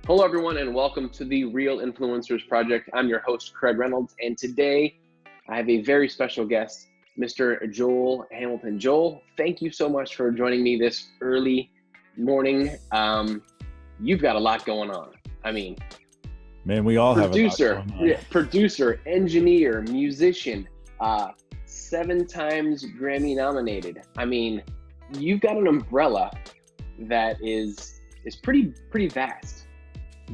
Hello, everyone, and welcome to the Real Influencers Project. I'm your host, Craig Reynolds, and today I have a very special guest, Mr. Joel Hamilton. Joel, thank you so much for joining me this early morning. You've got a lot going on. I mean, Man, we all have a lot going on. Producer, engineer, musician, 7 times Grammy nominated. I mean, you've got an umbrella that is pretty vast.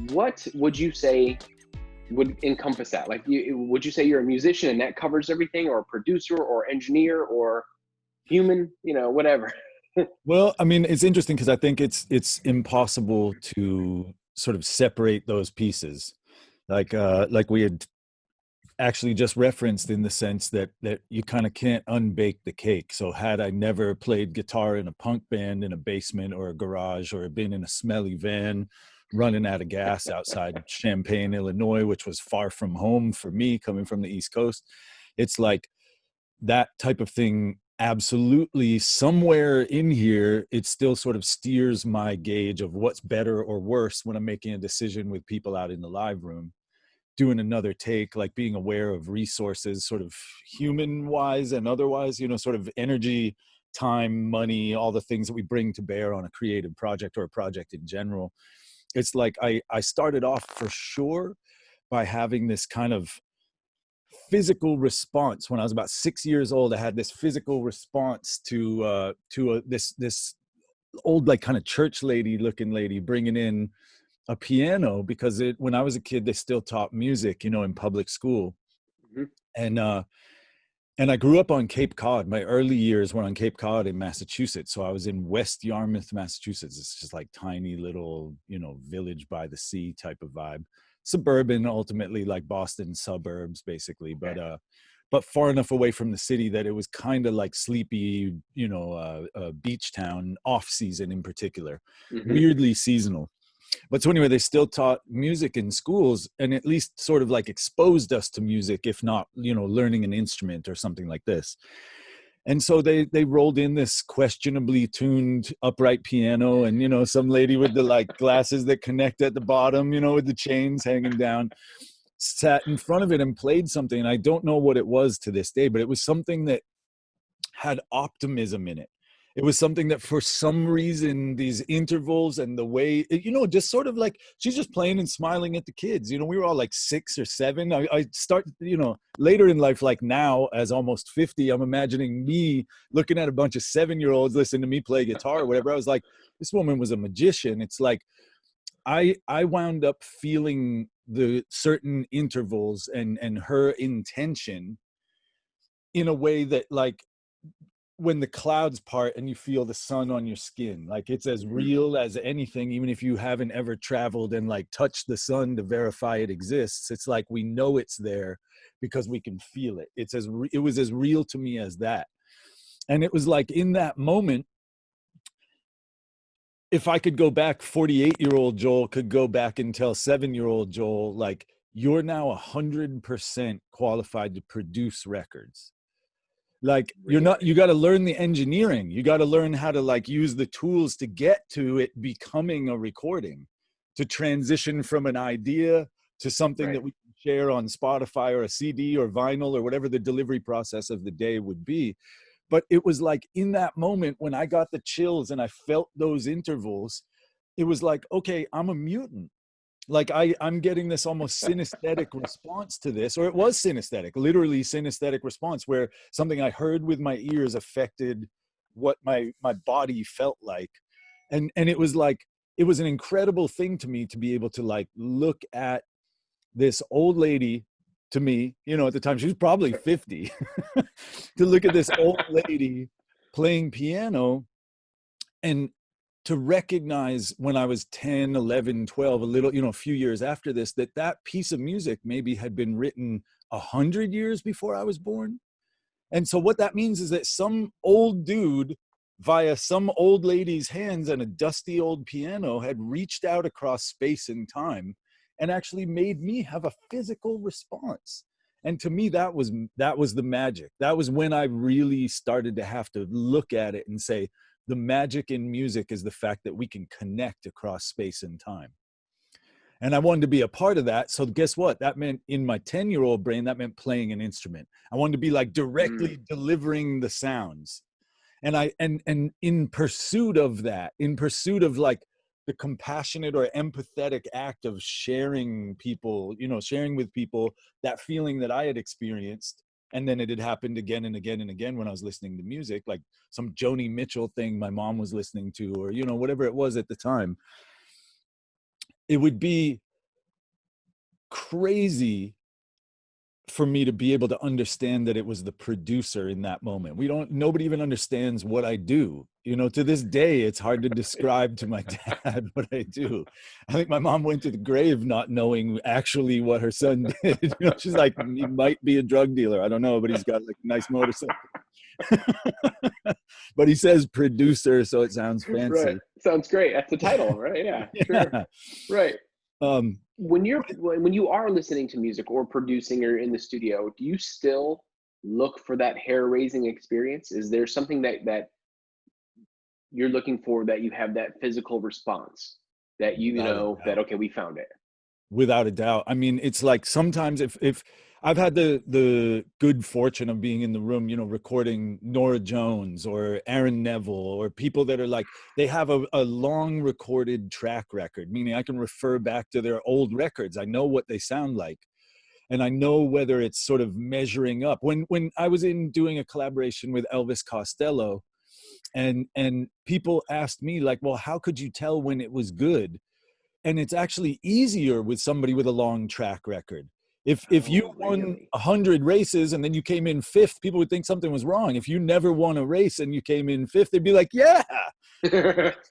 What would you say would encompass that? Like, would you say you're a musician and that covers everything, or a producer, or engineer, or human? Whatever. Well, I mean, it's interesting because I think it's impossible to sort of separate those pieces, like we had actually just referenced, in the sense that you kind of can't unbake the cake. So had I never played guitar in a punk band in a basement or a garage, or been in a smelly van running out of gas outside Champaign, Illinois, which was far from home for me coming from the East Coast, it's like that type of thing. Absolutely, somewhere in here, it still sort of steers my gauge of what's better or worse when I'm making a decision with people out in the live room, doing another take, like being aware of resources, sort of human wise and otherwise, sort of energy, time, money, all the things that we bring to bear on a creative project or a project in general. It's like I started off for sure by having this kind of physical response. When I was about 6 years old, I had this physical response to this old, like, kind of church lady looking lady bringing in a piano, because when I was a kid, they still taught music, in public school. Mhm. And I grew up on Cape Cod. My early years were on Cape Cod in Massachusetts. So I was in West Yarmouth, Massachusetts. It's just like tiny little, village by the sea type of vibe. Suburban, ultimately, like Boston suburbs, basically. But far enough away from the city that it was kind of like sleepy, beach town, off season in particular, weirdly seasonal. But so anyway, they still taught music in schools, and at least sort of like exposed us to music, if not, learning an instrument or something like this. And so they rolled in this questionably tuned upright piano, and, some lady with the like glasses that connect at the bottom, with the chains hanging down, sat in front of it and played something. And I don't know what it was to this day, but it was something that had optimism in it. It was something that, for some reason, these intervals and the way, just sort of like, she's just playing and smiling at the kids. We were all like 6 or 7. I start, later in life, like now, as almost 50, I'm imagining me looking at a bunch of 7-year-olds listening to me play guitar or whatever. I was like, this woman was a magician. It's like, I wound up feeling the certain intervals and her intention in a way that, like, when the clouds part and you feel the sun on your skin, like, it's as real as anything, even if you haven't ever traveled and like touched the sun to verify it exists. It's like, we know it's there because we can feel it. It was as real to me as that. And it was like, in that moment, if I could go back, 48-year-old Joel could go back and tell 7-year-old Joel, like, you're now 100% qualified to produce records. Like, you got to learn the engineering. You got to learn how to, like, use the tools to get to it becoming a recording, to transition from an idea to something that we can share on Spotify or a CD or vinyl or whatever the delivery process of the day would be. But it was like, in that moment when I got the chills and I felt those intervals, it was like, okay, I'm a mutant. Like, I'm getting this almost synesthetic response to this, or it was synesthetic, literally synesthetic response, where something I heard with my ears affected what my body felt like. And it was like, it was an incredible thing to me to be able to, like, look at this old lady, to me, at the time, she was probably 50, to look at this old lady playing piano, and to recognize, when I was 10, 11, 12, a little, a few years after this, that piece of music maybe had been written 100 years before I was born. And so what that means is that some old dude, via some old lady's hands and a dusty old piano, had reached out across space and time and actually made me have a physical response. And to me, that was the magic. That was when I really started to have to look at it and say, the magic in music is the fact that we can connect across space and time. And I wanted to be a part of that. So guess what? That meant in my 10-year-old brain, that meant playing an instrument. I wanted to be like directly delivering the sounds. And and in pursuit of that, in pursuit of like the compassionate or empathetic act of sharing people, sharing with people that feeling that I had experienced. And then it had happened again and again and again when I was listening to music, like some Joni Mitchell thing my mom was listening to, or, whatever it was at the time. It would be crazy for me to be able to understand that it was the producer in that moment. Nobody even understands what I do. To this day, it's hard to describe to my dad what I do. I think my mom went to the grave not knowing actually what her son did. She's like, he might be a drug dealer. I don't know, but he's got like a nice motorcycle. But he says producer, so it sounds fancy. Right. Sounds great. That's the title, right? Yeah, yeah. Sure. Right. When you are listening to music or producing or in the studio, do you still look for that hair-raising experience? Is there something that you're looking for, that you have that physical response that that, okay, we found it? Without a doubt. I mean, it's like sometimes if I've had the good fortune of being in the room, recording Norah Jones or Aaron Neville, or people that are like, they have a long recorded track record, meaning I can refer back to their old records. I know what they sound like. And I know whether it's sort of measuring up. When I was doing a collaboration with Elvis Costello, and people asked me like, well, how could you tell when it was good? And it's actually easier with somebody with a long track record. If you won 100 races and then you came in 5th, people would think something was wrong. If you never won a race and you came in 5th, they'd be like, yeah.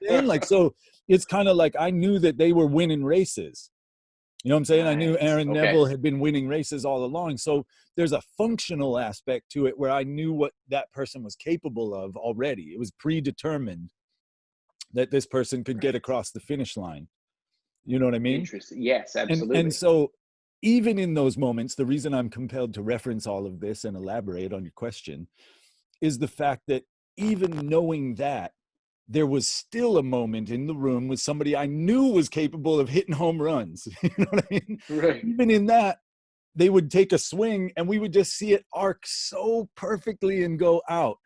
And like, so it's kind of like I knew that they were winning races. You know what I'm saying? Nice. I knew Aaron Neville had been winning races all along. So there's a functional aspect to it where I knew what that person was capable of already. It was predetermined that this person could get across the finish line. You know what I mean? Interesting. Yes, absolutely. And so even in those moments, the reason I'm compelled to reference all of this and elaborate on your question is the fact that even knowing that, there was still a moment in the room with somebody I knew was capable of hitting home runs. You know what I mean? Right. Even in that, they would take a swing and we would just see it arc so perfectly and go out.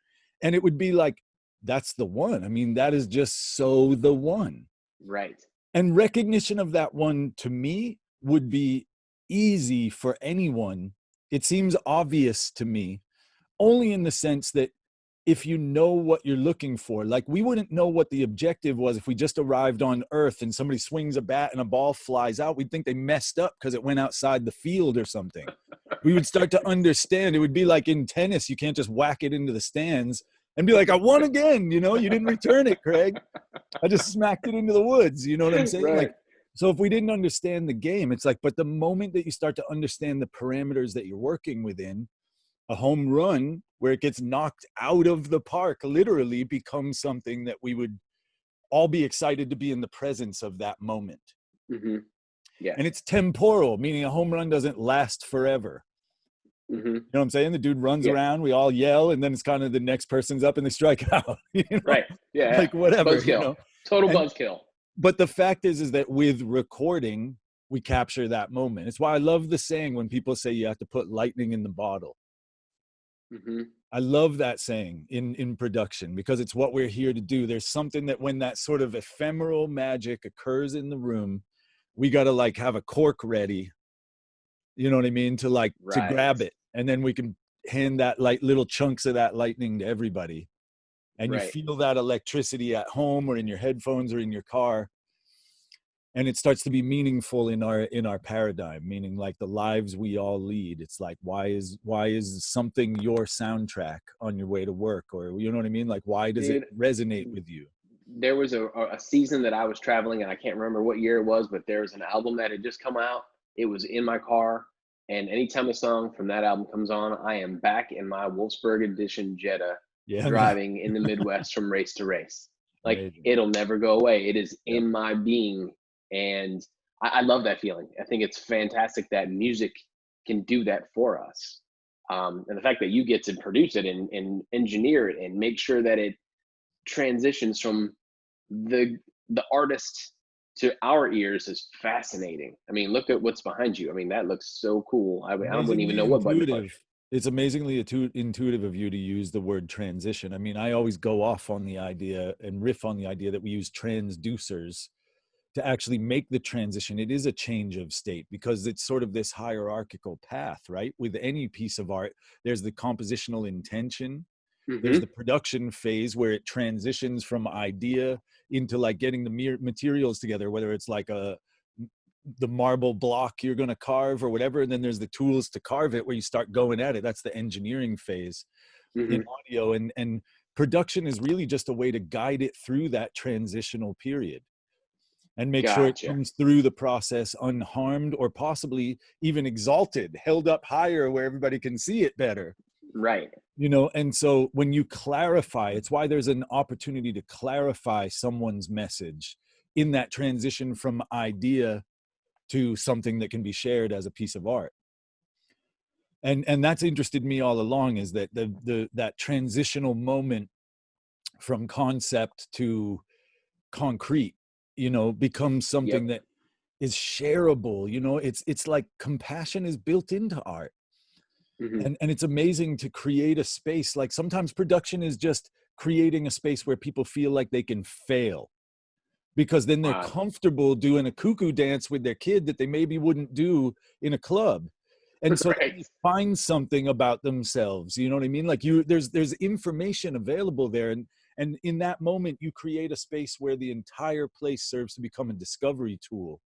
And it would be like, that's the one. I mean, that is just so the one. Right. And recognition of that one, to me, would be easy for anyone. It seems obvious to me, only in the sense that if you know what you're looking for, like we wouldn't know what the objective was if we just arrived on Earth and somebody swings a bat and a ball flies out. We'd think they messed up because it went outside the field or something. We would start to understand. It would be like in tennis, you can't just whack it into the stands and be like, I won again. You didn't return it, Craig. I just smacked it into the woods. You know what I'm saying? Right. Like, so if we didn't understand the game, it's like, but the moment that you start to understand the parameters that you're working within, a home run where it gets knocked out of the park literally becomes something that we would all be excited to be in the presence of that moment. Mm-hmm. Yeah. And it's temporal, meaning a home run doesn't last forever. Mm-hmm. You know what I'm saying? The dude runs around, we all yell, and then it's kind of the next person's up and they strike out. Right. Yeah. Like whatever. Buzzkill. Total buzzkill. But the fact is that with recording, we capture that moment. It's why I love the saying when people say you have to put lightning in the bottle. Mm-hmm. I love that saying in production because it's what we're here to do. There's something that when that sort of ephemeral magic occurs in the room, we got to like have a cork ready, you know what I mean? To like, to grab it. And then we can hand that like little chunks of that lightning to everybody. And you feel that electricity at home or in your headphones or in your car. And it starts to be meaningful in our paradigm, meaning like the lives we all lead. It's like, why is something your soundtrack on your way to work? Or, you know what I mean? Like, why does it resonate with you? There was a season that I was traveling, and I can't remember what year it was, but there was an album that had just come out. It was in my car. And anytime a song from that album comes on, I am back in my Wolfsburg edition Jetta, driving in the Midwest from race to race. Like, amazing. It'll never go away. It is in my being. And I love that feeling. I think it's fantastic that music can do that for us. And the fact that you get to produce it and engineer it and make sure that it transitions from the artist to our ears is fascinating. I mean, look at what's behind you. I mean, that looks so cool. I mean, I wouldn't even Amazingly know what button to push. intuitive. It's amazingly intuitive of you to use the word transition. I mean, I always go off on the idea and riff on the idea that we use transducers to actually make the transition. It is a change of state because it's sort of this hierarchical path, right? With any piece of art, there's the compositional intention, there's the Hmm. production phase where it transitions from idea into like getting the materials together, whether it's like the marble block you're going to carve or whatever, and then there's the tools to carve it where you start going at it. That's the engineering phase in Hmm. audio, and production is really just a way to guide it through that transitional period and make sure it Gotcha. comes through the process unharmed or possibly even exalted, held up higher where everybody can see it better. Right. And so when you clarify, it's why there's an opportunity to clarify someone's message in that transition from idea to something that can be shared as a piece of art. And that's interested me all along, is that that transitional moment from concept to concrete, becomes Yep. something that is shareable. It's like compassion is built into art. Hmm. And it's amazing to create a space. Like sometimes production is just creating a space where people feel like they can fail, because then they're Wow. comfortable doing a cuckoo dance with their kid that they maybe wouldn't do in a club. And so Right. they find something about themselves, you know what I mean? Like there's information available there. And in that moment, you create a space where the entire place serves to become a discovery tool,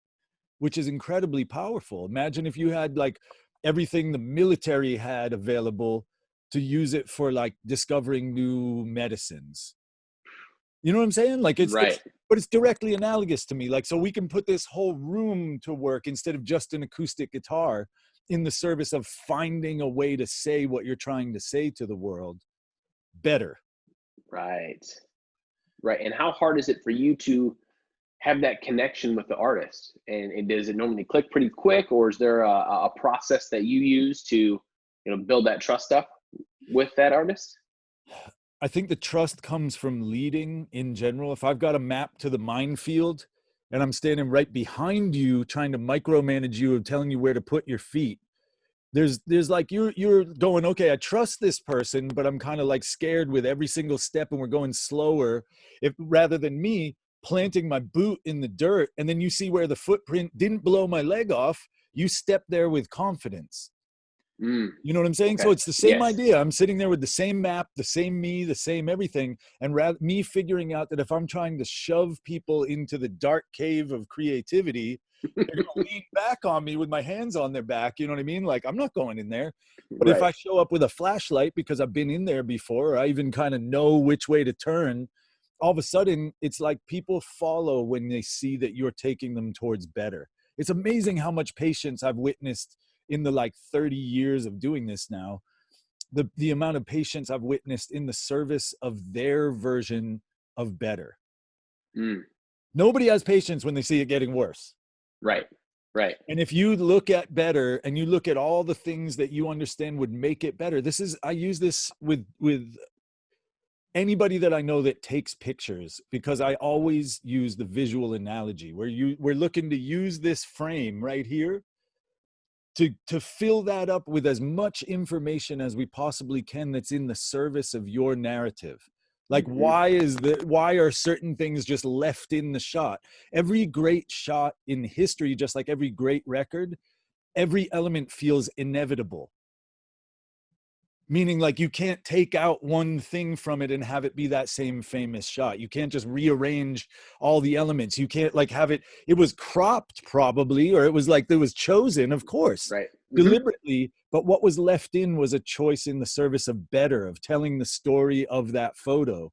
which is incredibly powerful. Imagine if you had like everything the military had available to use it for like discovering new medicines. You know what I'm saying? Like Right. but it's directly analogous to me. Like, so we can put this whole room to work instead of just an acoustic guitar in the service of finding a way to say what you're trying to say to the world better. Right. Right. And how hard is it for you to have that connection with the artist? And does it normally click pretty quick, or is there a process that you use to, build that trust up with that artist? I think the trust comes from leading in general. If I've got a map to the minefield and I'm standing right behind you trying to micromanage you and telling you where to put your feet, there's like you're going, okay, I trust this person, but I'm kind of like scared with every single step and we're going slower. If rather than me planting my boot in the dirt and then you see where the footprint didn't blow my leg off, you step there with confidence. Mm, You know what I'm saying? So okay. it's the same Yes. idea. I'm sitting there with the same map, the same me, the same everything, and rather me figuring out that if I'm trying to shove people into the dark cave of creativity, they're going to lean back on me with my hands on their back. You know what I mean? Like I'm not going in there. But if Right. I show up with a flashlight because I've been in there before, or I even kind of know which way to turn, all of a sudden it's like people follow when they see that you're taking them towards better. It's amazing how much patience I've witnessed in the like 30 years of doing this now. The amount of patience I've witnessed in the service of their version of better. Mm, Nobody has patience when they see it getting worse. right. Right. And if you look at better and you look at all the things that you understand would make it better, I use this with anybody that I know that takes pictures, because I always use the visual analogy where we're looking to use this frame right here to fill that up with as much information as we possibly can that's in the service of your narrative. Like Hmm. why are certain things just left in the shot? Every great shot in history, just like every great record, every element feels inevitable, meaning like you can't take out one thing from it and have it be that same famous shot. You can't just rearrange all the elements. You can't like have it was cropped probably, or it was like it was chosen, of course, Right. Hmm. deliberately, but what was left in was a choice in the service of better, of telling the story of that photo.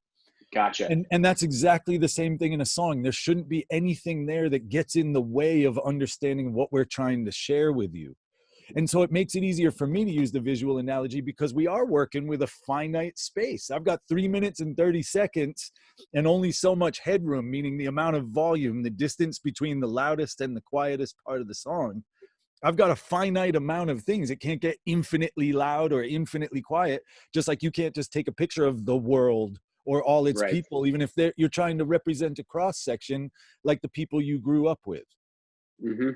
Gotcha. And that's exactly the same thing in a song. There shouldn't be anything there that gets in the way of understanding what we're trying to share with you. And so it makes it easier for me to use the visual analogy because we are working with a finite space. I've got 3 minutes and 30 seconds and only so much headroom, meaning the amount of volume, the distance between the loudest and the quietest part of the song. I've got a finite amount of things. It can't get infinitely loud or infinitely quiet, just like you can't just take a picture of the world or all its Right. people, even if you're trying to represent a cross section like the people you grew up with. Hmm.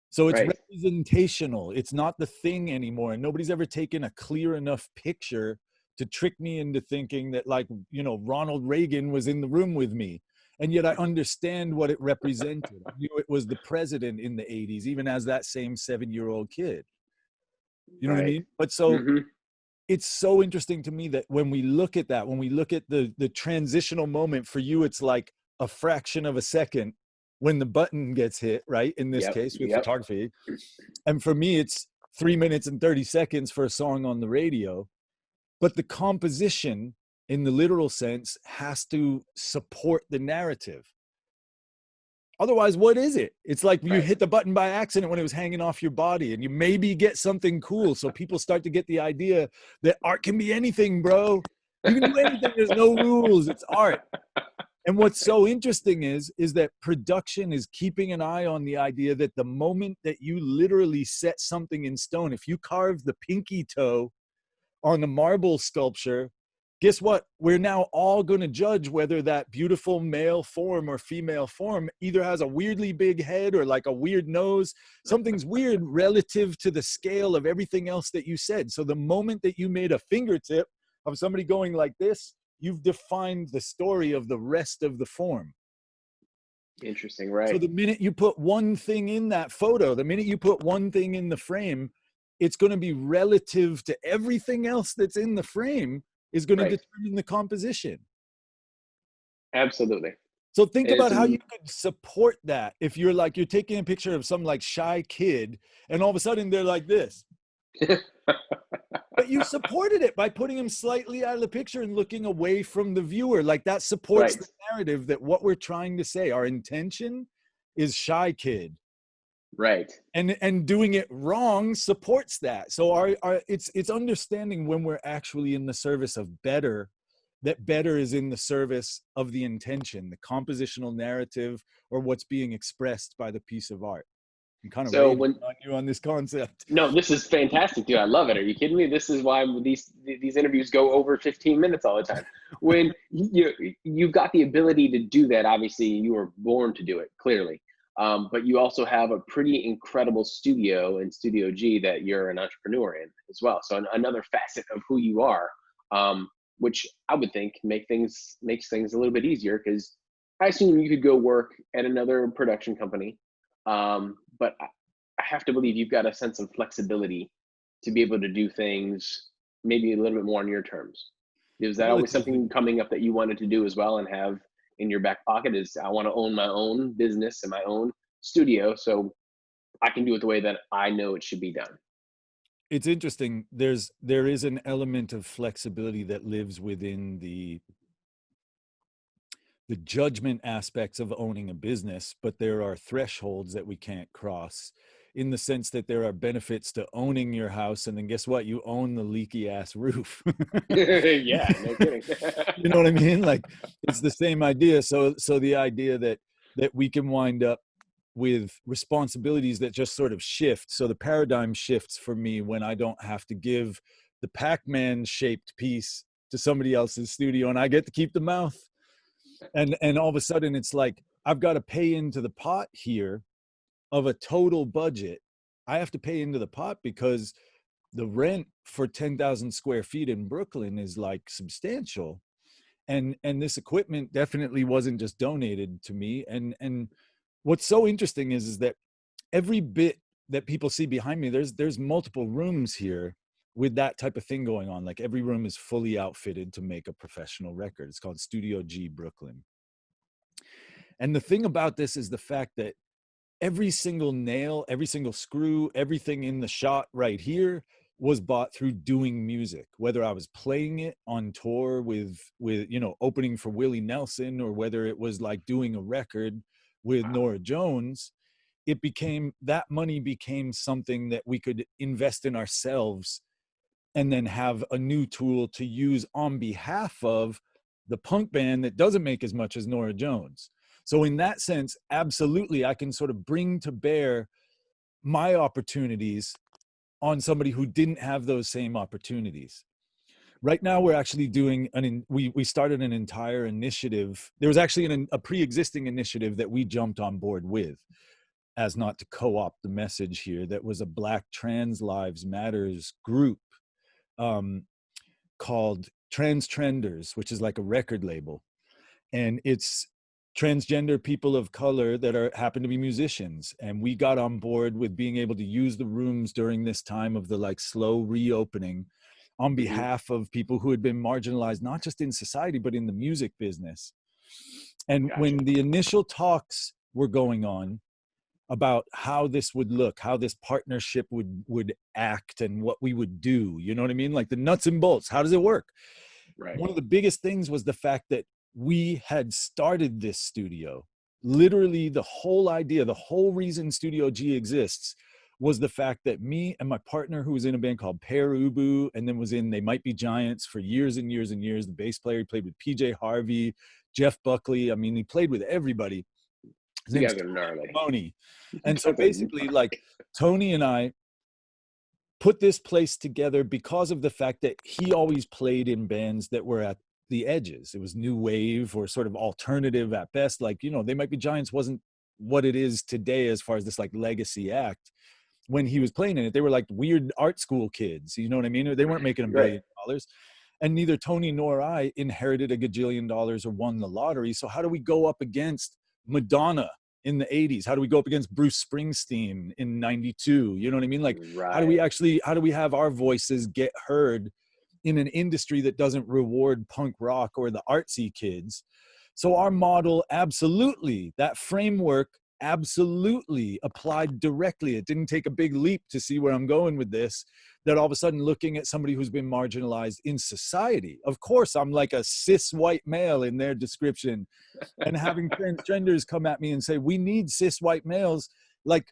So it's Right. representational. It's not the thing anymore. And nobody's ever taken a clear enough picture to trick me into thinking that, like, you know, Ronald Reagan was in the room with me. And yet I understand what it represented. I knew it was the president in the 80s, even as that same 7-year-old kid. You know what I Right. mean? But so Hmm. it's so interesting to me that when we look at that, when we look at the transitional moment, for you, it's like a fraction of a second when the button gets hit, right? In this Yep. case with Yep. photography. And for me, it's 3 minutes and 30 seconds for a song on the radio. But the composition, in the literal sense, has to support the narrative. Otherwise, what is it? It's like you Right. hit the button by accident when it was hanging off your body, and you maybe get something cool. So people start to get the idea that art can be anything, bro. You can do anything. There's no rules. It's art. And what's so interesting is that production is keeping an eye on the idea that the moment that you literally set something in stone, if you carve the pinky toe on the marble sculpture, guess what? We're now all going to judge whether that beautiful male form or female form either has a weirdly big head or like a weird nose. Something's weird relative to the scale of everything else that you said. So the moment that you made a fingertip of somebody going like this, you've defined the story of the rest of the form. Interesting. So Right. the minute you put one thing in that photo, the minute you put one thing in the frame, it's going to be relative to everything else that's in the frame, is going to Right. determine the composition. Absolutely. So think It's about how you could support that if you're like, you're taking a picture of some like shy kid and all of a sudden they're like this. But you supported it by putting him slightly out of the picture and looking away from the viewer. Like that supports right. the narrative that what we're trying to say, our intention is shy kid. Right. And doing it wrong supports that. So our it's understanding when we're actually in the service of better, that better is in the service of the intention, the compositional narrative, or what's being expressed by the piece of art. I'm kind of So raving when on you on this concept. No, this is fantastic, dude. I love it. Are you kidding me? This is why these interviews go over 15 minutes all the time. When you've got the ability to do that, obviously you were born to do it, clearly. But you also have a pretty incredible studio in Studio G that you're an entrepreneur in as well. So another facet of who you are, um, which I would think makes things a little bit easier because I assume you could go work at another production company, but I have to believe you've got a sense of flexibility to be able to do things maybe a little bit more on your terms. Is that always Relatively. something coming up that you wanted to do as well and have in your back pocket? Is I want to own my own business and my own studio so I can do it the way that I know it should be done. It's interesting. There is an element of flexibility that lives within the judgment aspects of owning a business, but there are thresholds that we can't cross, in the sense that there are benefits to owning your house, and then guess what? You own the leaky ass roof. Yeah, no kidding. You know what I mean? Like it's the same idea. So the idea that we can wind up with responsibilities that just sort of shift. So the paradigm shifts for me when I don't have to give the Pac-Man shaped piece to somebody else's studio and I get to keep the mouth. And all of a sudden it's like I've got to pay into the pot here of a total budget. I have to pay into the pot because the rent for 10,000 square feet in Brooklyn is like substantial. And this equipment definitely wasn't just donated to me. And what's so interesting is that every bit that people see behind me, there's multiple rooms here with that type of thing going on. Like every room is fully outfitted to make a professional record. It's called Studio G Brooklyn. And the thing about this is the fact that every single nail, every single screw, everything in the shot right here was bought through doing music, whether I was playing it on tour with opening for Willie Nelson, or whether it was like doing a record with Nora Jones. That money became something that we could invest in ourselves and then have a new tool to use on behalf of the punk band that doesn't make as much as Nora Jones. So in that sense, absolutely, I can sort of bring to bear my opportunities on somebody who didn't have those same opportunities. Right now, we're actually doing we started an entire initiative. There was actually a pre-existing initiative that we jumped on board with, as not to co-opt the message here. That was a Black Trans Lives Matters group called Trans Trenders, which is like a record label, and it's transgender people of color that happen to be musicians. And we got on board with being able to use the rooms during this time of the like slow reopening on behalf of people who had been marginalized, not just in society, but in the music business. And Gotcha. when the initial talks were going on about how this would look, how this partnership would act and what we would do, you know what I mean? Like the nuts and bolts, how does it work? Right. One of the biggest things was the fact that we had started this studio. Literally the whole idea, the whole reason Studio G exists was the fact that me and my partner, who was in a band called Pere Ubu, and then was in They Might Be Giants for years and years and years, the bass player, he played with PJ Harvey, Jeff Buckley. I mean, he played with everybody. His name's Tony. And so basically, like, Tony and I put this place together because of the fact that he always played in bands that were at the edges. It was new wave or sort of alternative at best. Like, you know, They Might Be Giants wasn't what it is today as far as this like legacy act. When he was playing in it, they were like weird art school kids, you know what I mean? They weren't making $1 billion. And neither Tony nor I inherited $1 gajillion or won the lottery. So how do we go up against Madonna in the 80s? How do we go up against Bruce Springsteen in 92? You know what I mean? Like, how do we have our voices get heard in an industry that doesn't reward punk rock or the artsy kids? So our model, absolutely, that framework absolutely applied directly. It didn't take a big leap to see where I'm going with this, that all of a sudden looking at somebody who's been marginalized in society. Of course, I'm like a cis white male in their description, and having transgenders come at me and say, we need cis white males like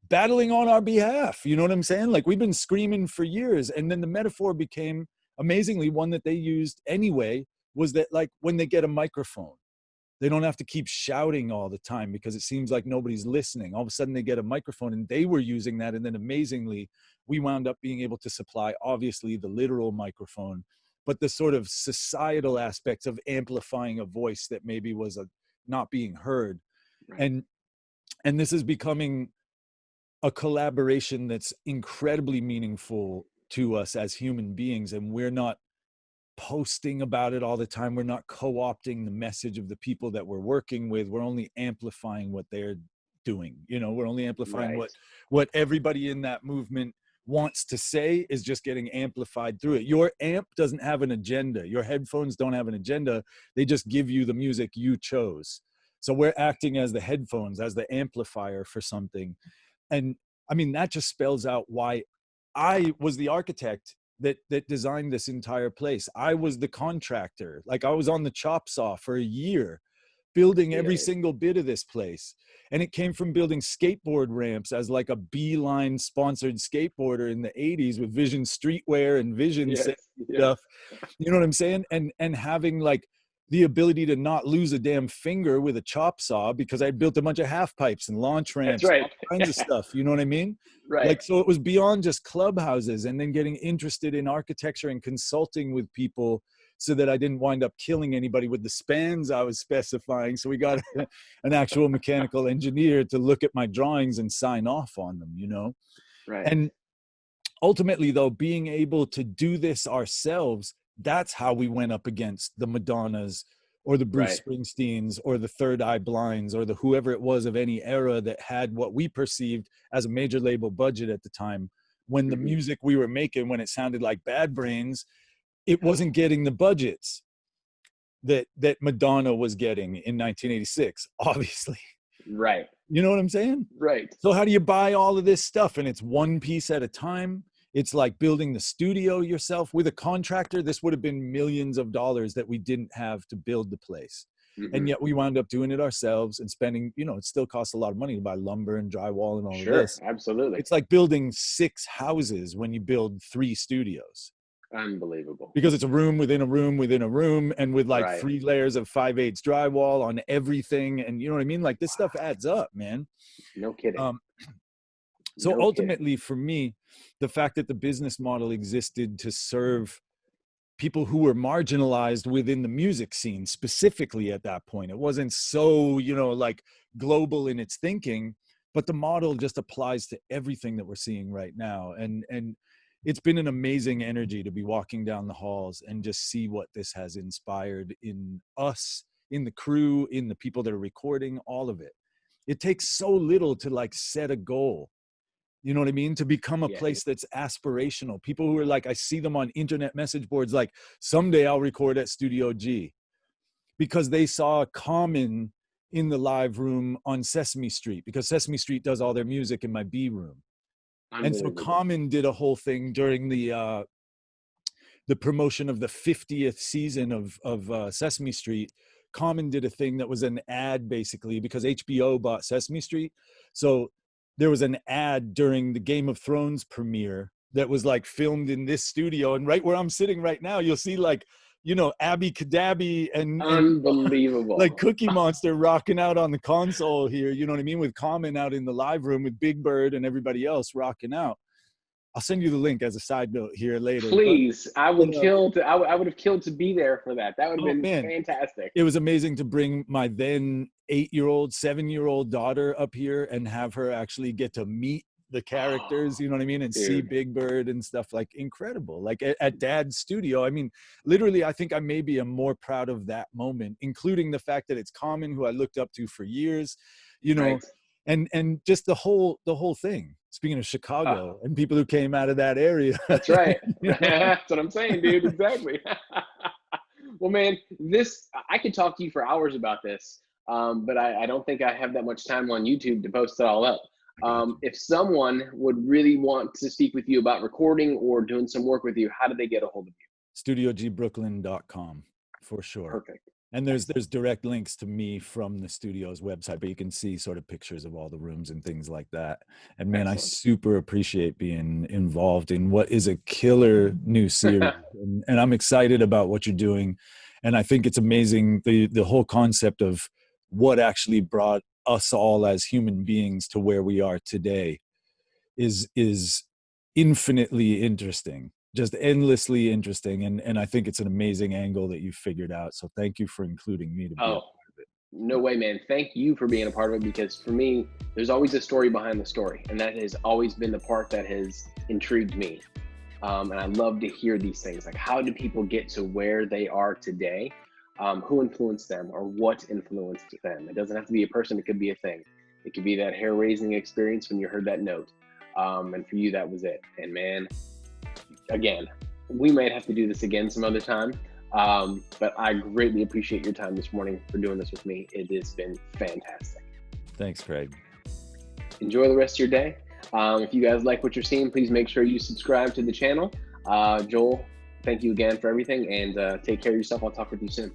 battling on our behalf. You know what I'm saying? Like, we've been screaming for years. And then the metaphor became amazingly one that they used anyway, was that like when they get a microphone, they don't have to keep shouting all the time because it seems like nobody's listening. All of a sudden they get a microphone, and they were using that. And then amazingly, we wound up being able to supply, obviously, the literal microphone, but the sort of societal aspects of amplifying a voice that maybe was not being heard. Right. And this is becoming a collaboration that's incredibly meaningful to us as human beings. And we're not posting about it all the time. We're not co-opting the message of the people that we're working with. We're only amplifying what they're doing. You know, we're only amplifying what everybody in that movement wants to say is just getting amplified through it. Your amp doesn't have an agenda. Your headphones don't have an agenda. They just give you the music you chose. So we're acting as the headphones, as the amplifier for something. And I mean, that just spells out why I was the architect that designed this entire place. I was the contractor. Like, I was on the chop saw for a year building every single bit of this place. And it came from building skateboard ramps as like a Beeline sponsored skateboarder in the 80s with Vision Streetwear and Vision stuff. You know what I'm saying? And having like the ability to not lose a damn finger with a chop saw because I built a bunch of half pipes and launch ramps, all kinds of stuff. You know what I mean? Right. Like, so it was beyond just clubhouses, and then getting interested in architecture and consulting with people so that I didn't wind up killing anybody with the spans I was specifying. So we got an actual mechanical engineer to look at my drawings and sign off on them, you know? Right. And ultimately, though, being able to do this ourselves, that's how we went up against the Madonnas or the Bruce Springsteens or the Third Eye Blinds or the whoever it was of any era that had what we perceived as a major label budget at the time, when the music we were making, when it sounded like Bad Brains, it wasn't getting the budgets that Madonna was getting in 1986, obviously. Right. You know what I'm saying? Right. So how do you buy all of this stuff? And it's one piece at a time. It's like building the studio yourself with a contractor. This would have been millions of dollars that we didn't have to build the place. And yet we wound up doing it ourselves and spending, you know, it still costs a lot of money to buy lumber and drywall and all of this. Absolutely. It's like building 6 houses when you build 3 studios. Unbelievable. Because it's a room within a room within a room, and with like 3 layers of 5/8 drywall on everything. And you know what I mean? Like, this stuff adds up, man. No kidding. So ultimately, for me, the fact that the business model existed to serve people who were marginalized within the music scene specifically at that point. It wasn't so, like global in its thinking, but the model just applies to everything that we're seeing right now. And it's been an amazing energy to be walking down the halls and just see what this has inspired in us, in the crew, in the people that are recording, all of it. It takes so little to like set a goal. You know what I mean? To become a place that's aspirational. People who are like, I see them on internet message boards, like, someday I'll record at Studio G, because they saw Common in the live room on Sesame Street, because Sesame Street does all their music in my B room. And so Common did a whole thing during the promotion of the 50th season of Sesame Street. Common did a thing that was an ad, basically, because HBO bought Sesame Street. So there was an ad during the Game of Thrones premiere that was like filmed in this studio. And right where I'm sitting right now, you'll see like, Abby Cadabby and unbelievable, like Cookie Monster rocking out on the console here. You know what I mean? With Common out in the live room with Big Bird and everybody else rocking out. I'll send you the link as a side note here later. Please. But, I would have killed to be there for that. That would have been fantastic. It was amazing to bring my then 8-year-old, 7-year-old daughter up here and have her actually get to meet the characters, you know what I mean? And see Big Bird and stuff. Like, incredible. Like at Dad's studio. I mean, literally, I think I maybe am more proud of that moment, including the fact that it's Common, who I looked up to for years, right. And just the whole thing. Speaking of Chicago and people who came out of that area. That's right. That's what I'm saying, dude. Exactly. Well, man, I could talk to you for hours about this, but I don't think I have that much time on YouTube to post it all up. If someone would really want to speak with you about recording or doing some work with you, how do they get a hold of you? StudioGbrooklyn.com for sure. Perfect. And there's direct links to me from the studio's website, but you can see sort of pictures of all the rooms and things like that. And man, excellent. I super appreciate being involved in what is a killer new series. and I'm excited about what you're doing. And I think it's amazing, the whole concept of what actually brought us all as human beings to where we are today is infinitely interesting. Just endlessly interesting. And I think it's an amazing angle that you've figured out. So thank you for including me to be a part of it. No way, man. Thank you for being a part of it, because for me, there's always a story behind the story. And that has always been the part that has intrigued me. And I love to hear these things. Like, how do people get to where they are today? Who influenced them, or what influenced them? It doesn't have to be a person. It could be a thing. It could be that hair-raising experience when you heard that note. And for you, that was it. And man, again, we might have to do this again some other time, but I greatly appreciate your time this morning for doing this with me. It has been fantastic. Thanks, Craig. Enjoy the rest of your day. If you guys like what you're seeing, please make sure you subscribe to the channel. Joel, thank you again for everything, and take care of yourself. I'll talk with you soon.